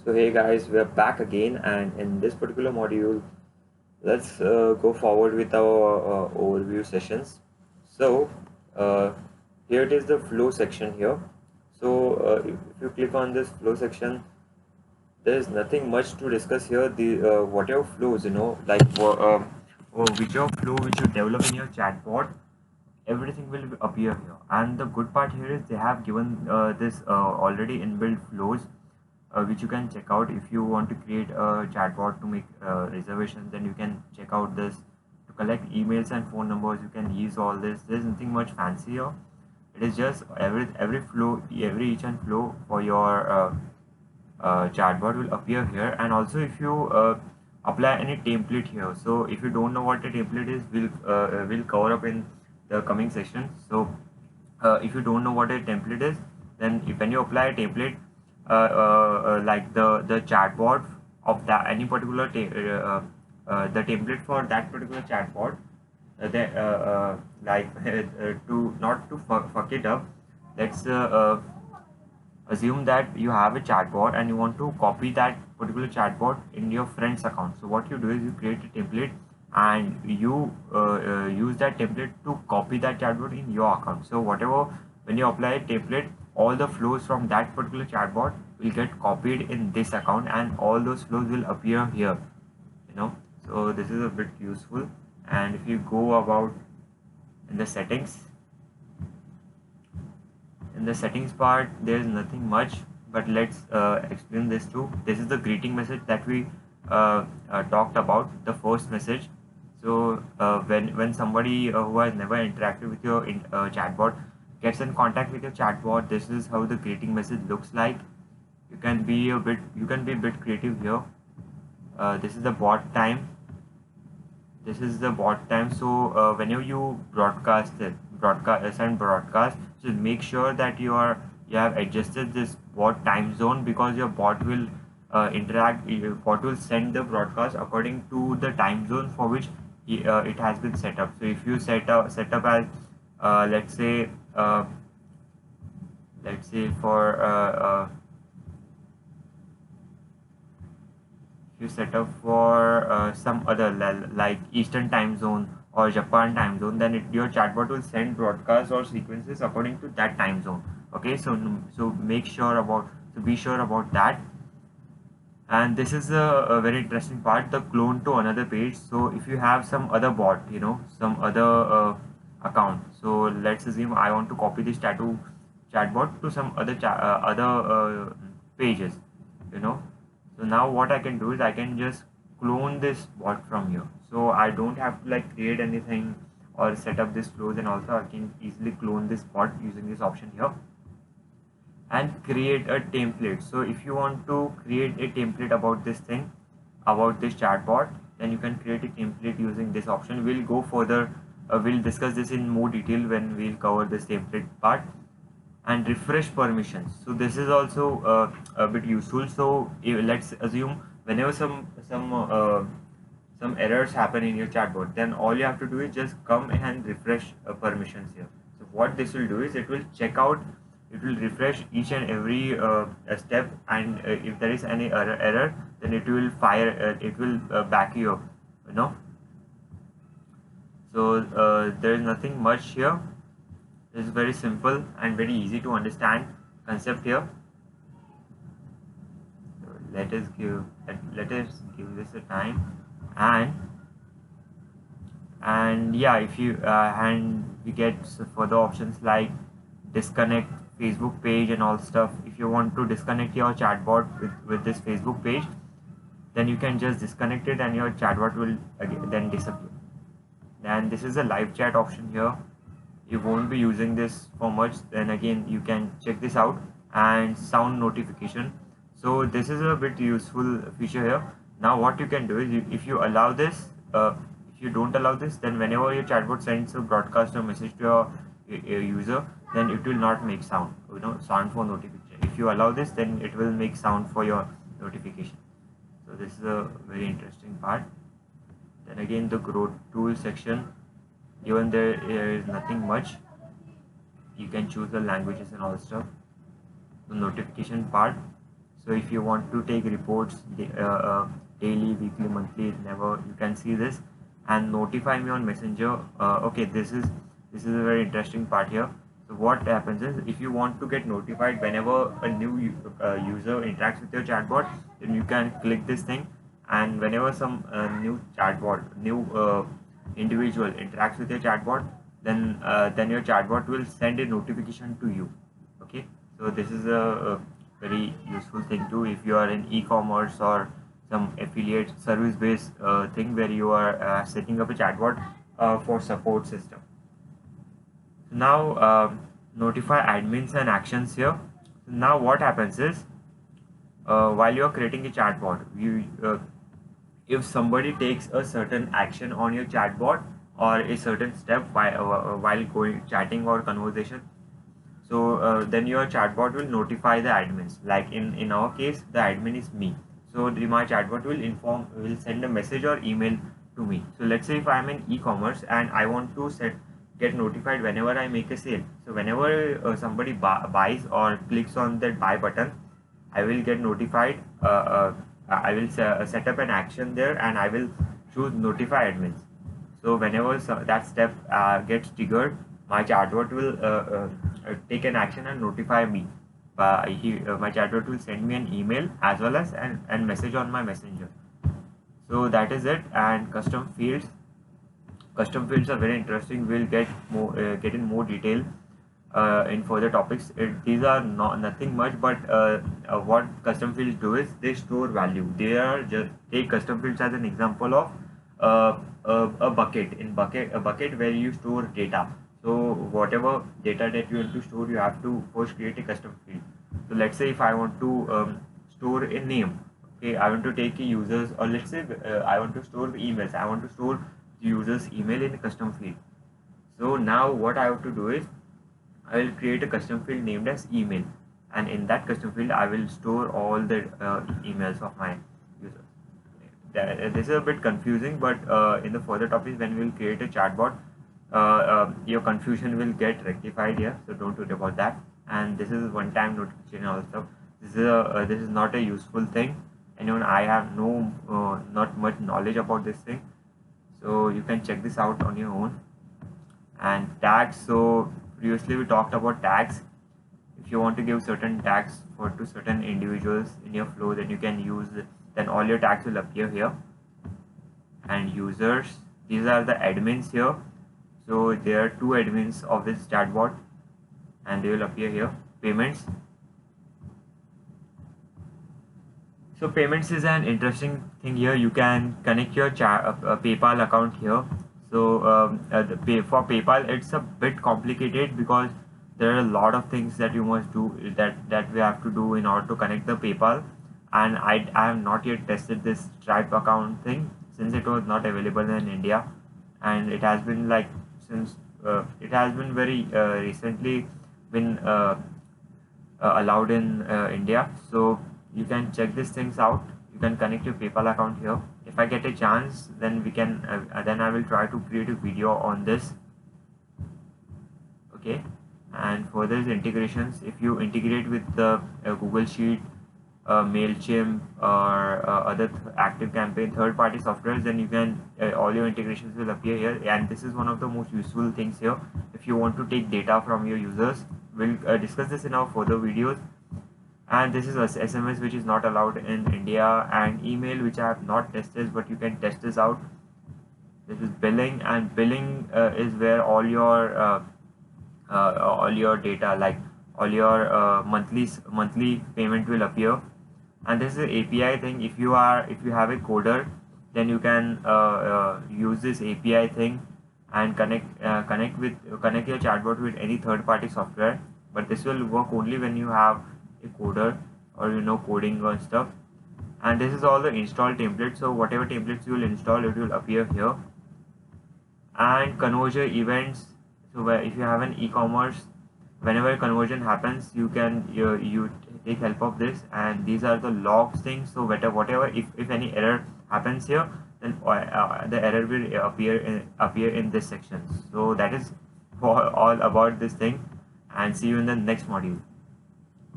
So hey guys, we're back again, and in this particular module, let's go forward with our overview sessions. So uh, here it is, the flow section here. So if you click on this flow section, there is nothing much to discuss here. The whatever flows, whichever flow which you develop in your chatbot, everything will appear here. And the good part here is they have given this already inbuilt flows which you can check out. If you want to create a chatbot to make reservations, then you can check out this. To collect emails and phone numbers, you can use all this. There's nothing much fancy here. It is just every flow, every each and flow for your chatbot will appear here. And also if you apply any template here, so if you don't know what a template is, we'll cover up in the coming session. So if you don't know what a template is, then when you apply a template, like the chatbot of that any particular the template for that particular chatbot, to not to fuck it up, let's assume that you have a chatbot and you want to copy that particular chatbot in your friend's account. So what you do is you create a template and you use that template to copy that chatbot in your account. So whatever, when you apply a template, all the flows from that particular chatbot will get copied in this account, and all those flows will appear here, you know. So this is a bit useful. And if you go about in the settings, in the settings part, there is nothing much, but let's explain this too. This is the greeting message that we talked about, the first message. So when somebody who has never interacted with your chatbot gets in contact with your chatbot, this is how the greeting message looks like. You can be a bit creative here. This is the bot time. This is the bot time. So whenever you send broadcast, so make sure that you have adjusted this bot time zone, because your bot will your bot will send the broadcast according to the time zone for which it has been set up. So if you set up as let's say for you set up for some other like Eastern time zone or Japan time zone, then your chatbot will send broadcasts or sequences according to that time zone. Okay, so be sure about that. And this is a very interesting part, the clone to another page. So if you have some other bot, some other account, so let's assume I want to copy this chatbot to some other pages, so now what I can do is I can just clone this bot from here. So I don't have to like create anything or set up this flows, and also I can easily clone this bot using this option here and create a template. So if you want to create a template about this thing, about this chatbot, then you can create a template using this option. We'll go further, we'll discuss this in more detail when we'll cover this template part. And refresh permissions, so this is also a bit useful. So let's assume whenever some errors happen in your chatbot, then all you have to do is just come and refresh permissions here. So what this will do is it will check out, it will refresh each and every step, and if there is any error, then it will back you up. So there is nothing much here. This is very simple and very easy to understand concept here. So let us give this a time, and yeah, if you and we get further options like disconnect Facebook page and all stuff. If you want to disconnect your chatbot with this Facebook page, then you can just disconnect it and your chatbot will then disappear. And this is a live chat option here. You won't be using this for much, then again you can check this out. And sound notification, so this is a bit useful feature here. Now what you can do is if you allow this, if you don't allow this, then whenever your chatbot sends a broadcast or message to your user, then it will not make sound, sound for notification. If you allow this, then it will make sound for your notification. So this is a very interesting part. Then again, the growth tool section, even there is nothing much. You can choose the languages and all stuff. The notification part, So if you want to take reports daily, weekly, monthly, never, you can see this. And notify me on Messenger. Okay, this is a very interesting part here. So what happens is, if you want to get notified whenever a new user interacts with your chatbot, then you can click this thing, and whenever some new individual interacts with your chatbot, then your chatbot will send a notification to you. Okay, so this is a very useful thing too if you are in e-commerce or some affiliate service based thing where you are setting up a chatbot for support system. Now notify admins and actions here. Now what happens is, while you are creating a chatbot, if somebody takes a certain action on your chatbot or a certain step while going chatting or conversation, so then your chatbot will notify the admins. Like in our case, the admin is me, so my chatbot will send a message or email to me. So let's say if I'm in e-commerce and I want to get notified whenever I make a sale. So whenever somebody buys or clicks on that buy button, I will get notified. I will set up an action there, and I will choose notify admins. So whenever that step gets triggered, my chatbot will take an action and notify me. My chatbot will send me an email as well as an message on my messenger. So that is it. And custom fields are very interesting. We'll get in more detail in further topics. These are nothing much, but what custom fields do is they store value. They are just, take custom fields as an example of a bucket where you store data. So whatever data that you want to store, you have to first create a custom field. So let's say if I want to store a name, okay, I want to take a users, or let's say I want to store the emails. I want to store the user's email in a custom field. So now what I have to do is, I will create a custom field named as email, and in that custom field I will store all the emails of my users. This is a bit confusing, but in the further topics when we will create a chatbot, your confusion will get rectified here, so don't worry about that. And this is one-time notification also. This is not a useful thing, and even I have not much knowledge about this thing, so you can check this out on your own. And tags, so previously we talked about tags. If you want to give certain tags to certain individuals in your flow, then you can use then all your tags will appear here. And users, these are the admins here. So there are 2 admins of this chatbot, and they will appear here. Payments. So payments is an interesting thing here. You can connect your PayPal account here. So for PayPal, it's a bit complicated because there are a lot of things that you must do that we have to do in order to connect the PayPal. And I have not yet tested this Stripe account thing since it was not available in India, and it has been like it has been very recently been allowed in India. So you can check these things out. You can connect your PayPal account here. If I get a chance, then then I will try to create a video on this. Okay, and for these integrations, if you integrate with the Google Sheet, Mailchimp, or other ActiveCampaign third-party softwares, then you can all your integrations will appear here. And this is one of the most useful things here. If you want to take data from your users, we'll discuss this in our further videos. And this is SMS, which is not allowed in India, and email, which I have not tested, but you can test this out. This is billing, and billing is where all your data, like all your monthly payment will appear. And this is an API thing. If you have a coder, then you can use this API thing and connect your chatbot with any third-party software. But this will work only when you have a coder or coding or stuff. And this is all the install templates. So whatever templates you will install, it will appear here. And conversion events. So if you have an e-commerce, whenever a conversion happens, you can you take help of this, and these are the logs things. So whatever if any error happens here, then the error will appear in this section. So that is all about this thing, and see you in the next module.